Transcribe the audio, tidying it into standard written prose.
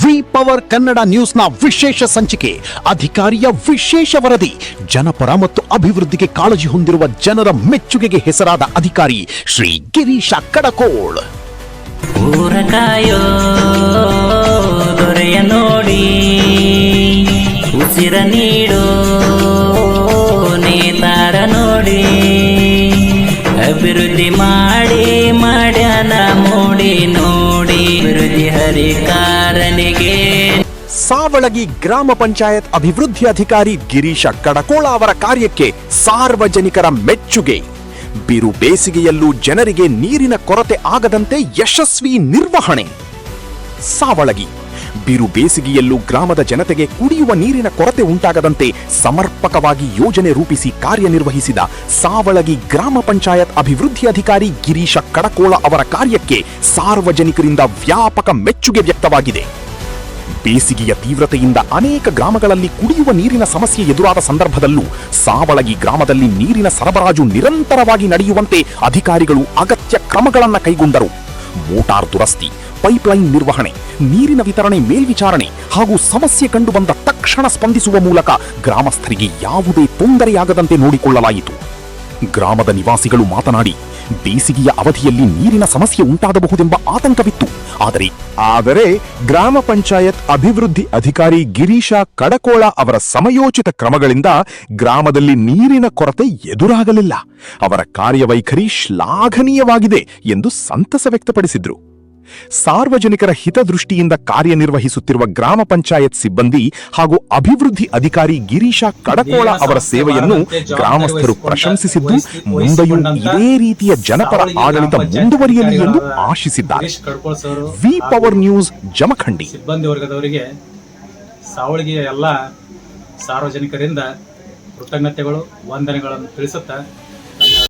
V power Kannada ನ್ಯೂಸ್ನ ವಿಶೇಷ ಸಂಚಿಕೆ ಅಧಿಕಾರಿಯ ವಿಶೇಷ ವರದಿ. ಜನಪರ ಮತ್ತು ಅಭಿವೃದ್ಧಿಗೆ ಕಾಳಜಿ ಹೊಂದಿರುವ ಜನರ ಮೆಚ್ಚುಗೆಗೆ ಹೆಸರಾದ ಅಧಿಕಾರಿ ಶ್ರೀ ಗಿರೀಶ ಕಡಕೋಳ್. ಊರಕಾಯೋ ದೊರೆಯ ನೋಡಿ ಉಸಿರ ನೀಡೋ ನೇತಾರ ನೋಡಿ ಅಭಿವೃದ್ಧಿ ಮಾಡಿ ಮಾಡ್ಯಾನ ಮೋಡಿ ನೋಡಿ ಅಭಿವೃದ್ಧಿ ಹರಿಕಾರನಿಗೆ. ಸಾವಳಗಿ ಗ್ರಾಮ ಪಂಚಾಯತ್ ಅಭಿವೃದ್ಧಿ ಅಧಿಕಾರಿ ಗಿರೀಶ ಕಡಕೋಳ ಅವರ ಕಾರ್ಯಕ್ಕೆ ಸಾರ್ವಜನಿಕರ ಮೆಚ್ಚುಗೆ. ಬಿರು ಬೇಸಿಗೆಯಲ್ಲೂ ಜನರಿಗೆ ನೀರಿನ ಕೊರತೆ ಆಗದಂತೆ ಯಶಸ್ವಿ ನಿರ್ವಹಣೆ. ಸಾವಳಗಿ ಬಿರು ಬೇಸಿಗೆಯಲ್ಲೂ ಗ್ರಾಮದ ಜನತೆಗೆ ಕುಡಿಯುವ ನೀರಿನ ಕೊರತೆ ಉಂಟಾಗದಂತೆ ಸಮರ್ಪಕವಾಗಿ ಯೋಜನೆ ರೂಪಿಸಿ ಕಾರ್ಯನಿರ್ವಹಿಸಿದ ಸಾವಳಗಿ ಗ್ರಾಮ ಪಂಚಾಯತ್ ಅಭಿವೃದ್ಧಿ ಅಧಿಕಾರಿ ಗಿರೀಶ ಕಡಕೋಳ ಅವರ ಕಾರ್ಯಕ್ಕೆ ಸಾರ್ವಜನಿಕರಿಂದ ವ್ಯಾಪಕ ಮೆಚ್ಚುಗೆ ವ್ಯಕ್ತವಾಗಿದೆ. ಬೇಸಿಗೆಯ ತೀವ್ರತೆಯಿಂದ ಅನೇಕ ಗ್ರಾಮಗಳಲ್ಲಿ ಕುಡಿಯುವ ನೀರಿನ ಸಮಸ್ಯೆ ಎದುರಾದ ಸಂದರ್ಭದಲ್ಲೂ ಸಾವಳಗಿ ಗ್ರಾಮದಲ್ಲಿ ನೀರಿನ ಸರಬರಾಜು ನಿರಂತರವಾಗಿ ನಡೆಯುವಂತೆ ಅಧಿಕಾರಿಗಳು ಅಗತ್ಯ ಕ್ರಮಗಳನ್ನು ಕೈಗೊಂಡರು. ಮೋಟಾರ್ ದುರಸ್ತಿ, ಪೈಪ್ಲೈನ್ ನಿರ್ವಹಣೆ, ನೀರಿನ ವಿತರಣೆ ಮೇಲ್ವಿಚಾರಣೆ ಹಾಗೂ ಸಮಸ್ಯೆ ಕಂಡುಬಂದ ತಕ್ಷಣ ಸ್ಪಂದಿಸುವ ಮೂಲಕ ಗ್ರಾಮಸ್ಥರಿಗೆ ಯಾವುದೇ ತೊಂದರೆಯಾಗದಂತೆ ನೋಡಿಕೊಳ್ಳಲಾಯಿತು. ಗ್ರಾಮದ ನಿವಾಸಿಗಳು ಮಾತನಾಡಿ, ಬೇಸಿಗೆಯ ಅವಧಿಯಲ್ಲಿ ನೀರಿನ ಸಮಸ್ಯೆ ಉಂಟಾಗಬಹುದೆಂಬ ಆತಂಕವಿತ್ತು. ಆದರೆ ಗ್ರಾಮ ಪಂಚಾಯತ್ ಅಭಿವೃದ್ಧಿ ಅಧಿಕಾರಿ ಗಿರೀಶ ಕಡಕೋಳ ಅವರ ಸಮಯೋಚಿತ ಕ್ರಮಗಳಿಂದ ಗ್ರಾಮದಲ್ಲಿ ನೀರಿನ ಕೊರತೆ ಎದುರಾಗಲಿಲ್ಲ. ಅವರ ಕಾರ್ಯವೈಖರಿ ಶ್ಲಾಘನೀಯವಾಗಿದೆ ಎಂದು ಸಂತಸ ವ್ಯಕ್ತಪಡಿಸಿದ್ರು. ಸಾರ್ವಜನಿಕರ ಹಿತದೃಷ್ಟಿಯಿಂದ ಕಾರ್ಯನಿರ್ವಹಿಸುತ್ತಿರುವ ಗ್ರಾಮ ಪಂಚಾಯತ್ ಸಿಬ್ಬಂದಿ ಹಾಗೂ ಅಭಿವೃದ್ಧಿ ಅಧಿಕಾರಿ ಗಿರೀಶ ಕಡಕೋಳ ಅವರ ಸೇವೆಯನ್ನು ಗ್ರಾಮಸ್ಥರು ಪ್ರಶಂಸಿಸಿದ್ದು, ಮುಂದೆಯೂ ಇದೇ ರೀತಿಯ ಜನಪರ ಆಡಳಿತ ಮುಂದುವರಿಯಲಿ ಎಂದು ಆಶಿಸಿದ್ದಾರೆ. V power news, Jamkhandi. ಸಿಬ್ಬಂದಿ ವರ್ಗದವರಿಗೆ ಸಾವಳಗಿಯ ಎಲ್ಲ ಸಾರ್ವಜನಿಕರಿಂದ ಕೃತಜ್ಞತೆಗಳು, ವಂದನೆಗಳನ್ನು ತಿಳಿಸುತ್ತಾ